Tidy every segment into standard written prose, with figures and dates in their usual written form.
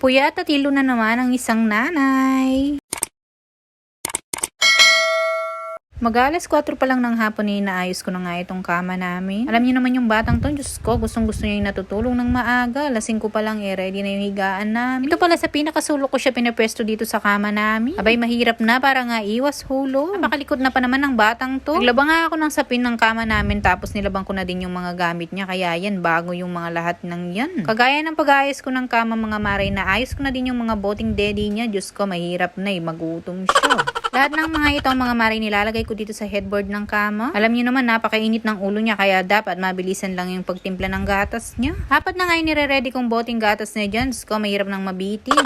Puyat at hilo na naman ang isang nanay. Mag-alas 4 pa lang ng hapon inaayos ko na nga itong kama namin. Alam niyo naman yung batang to, Diyos ko, gustong-gusto niya yung natutulong ng maaga. Alas 5 pa lang ready na yung higaan namin. Ito pala sa pinakasulok ko siya pinapwesto dito sa kama namin. Abay, mahirap na, para nga iwas hulog. Napakalikod na pa naman ng batang to. Naglaba nga ako ng sapin ng kama namin, tapos nilabang ko na din yung mga gamit niya. Kaya yan, bago yung mga lahat ng yan. Kagaya ng pag-ayos ko ng kama mga maray, na ayos ko na din yung mga boting daddy niya. Diyos ko, mahirap na magutom siya. Lahat ng mga ito, mga maray, nilalagay ko dito sa headboard ng kama. Alam niyo naman, napakainit ng ulo niya, kaya dapat mabilisan lang yung pagtimpla ng gatas niya. Apat na nga yung nire-ready kong boting gatas na dyan. So, mahirap nang mabitin.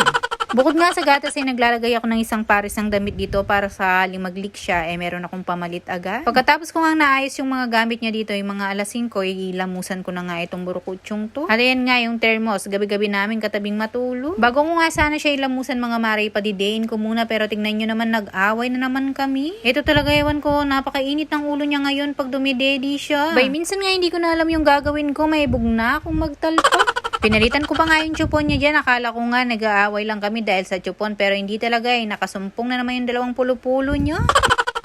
Bukod nga sa gatas ay naglalagay ako ng isang pares ng damit dito para sa mag-leak siya, meron akong pamalit agad. Pagkatapos ko nga naayos yung mga gamit niya dito, yung mga alas 5, ilamusan ko na nga itong burukutyong to. At ayan nga yung thermos, gabi-gabi namin katabing matulog. Bago ko nga sana siya ilamusan mga maray, padidein ko muna, pero tingnan nyo naman, nag-away na naman kami. Ito talaga, ewan ko, napakainit ng ulo niya ngayon pag dumidedi siya. Bay, minsan nga hindi ko na alam yung gagawin ko, may bug na akong magtalpak. Pinalitan ko pa nga yung chupon niya dyan. Akala ko nga nag-aaway lang kami dahil sa chupon, pero hindi talaga nakasumpong na naman yung dalawang pulo-pulo niya.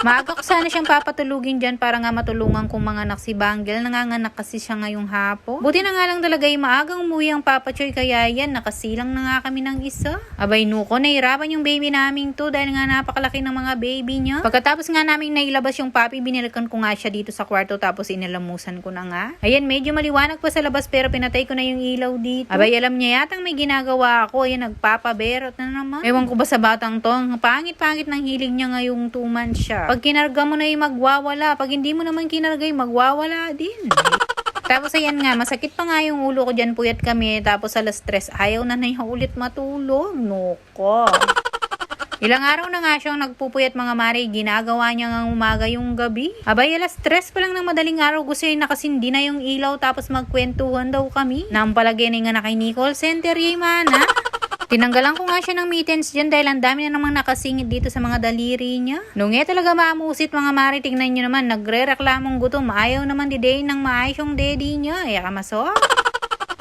Maaga ko sana siyang papatulugin dyan para nga matulungan kong mga anak si Banggel. Nanganganak kasi siya ngayong hapon. Buti na nga lang talaga maagang umuwi ang Papa Choy, kaya yan, nakasilang na nga kami ng isa. Abay nuko, nahirapan yung baby namin to dahil nga napakalaki ng mga baby niya. Pagkatapos nga namin nailabas yung papi, binilikan ko nga siya dito sa kwarto, tapos inalamusan ko na nga. Ayan, medyo maliwanag pa sa labas pero pinatay ko na yung ilaw dito. Abay, alam niya yatang may ginagawa ako. Ayan, nagpapaberot na naman. Ewan ko ba sa batang to, ang pangit-pangit ng hiling niya ngayong 2 months siya. Pag kinarga mo na magwawala. Pag hindi mo naman kinarga magwawala din. Tapos ayan nga, masakit pa nga yung ulo ko dyan, puyat kami. Tapos alas 3, ayaw na niya ulit matulog. Noko. Ilang araw na nga siyang nagpupuyat mga mari. Ginagawa niya nga umaga yung gabi. Abay, alas 3 pa lang ng madaling araw, gusto niya nakasindi na yung ilaw, tapos magkwentuhan daw kami. Nampalagay na nga na kay Nicole Center, mana. Tinanggalan ko nga siya ng mittens dyan dahil ang dami na namang nakasingit dito sa mga daliri niya. Nung talaga maamusit mga mari, tingnan nyo naman, nagre-reklamong gutom. Ayaw naman didein ng maayos yung daddy niya. Kamaso.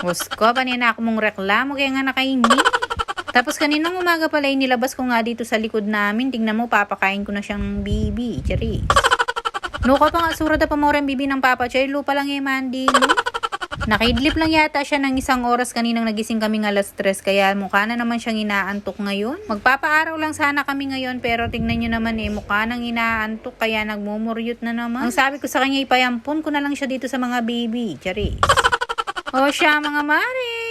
Husko, panina ako mong reklamo kaya nga nakahingi. Tapos kaninang umaga pala, nilabas ko nga dito sa likod namin. Tingnan mo, papakain ko na siyang bibi. Charis. Nuka pa nga, surada pa mo rin bibi ng Papa Choy. Lupa lang mandi. Nakaidlip lang yata siya ng 1 oras kaninang nagising kaming alas 3, kaya mukha na naman siyang inaantok ngayon. Magpapaaraw lang sana kami ngayon, pero tingnan nyo naman mukha nang inaantok, kaya nagmumuryot na naman. Ang sabi ko sa kanya, ipayampon ko na lang siya dito sa mga baby. Charis. O siya mga mare.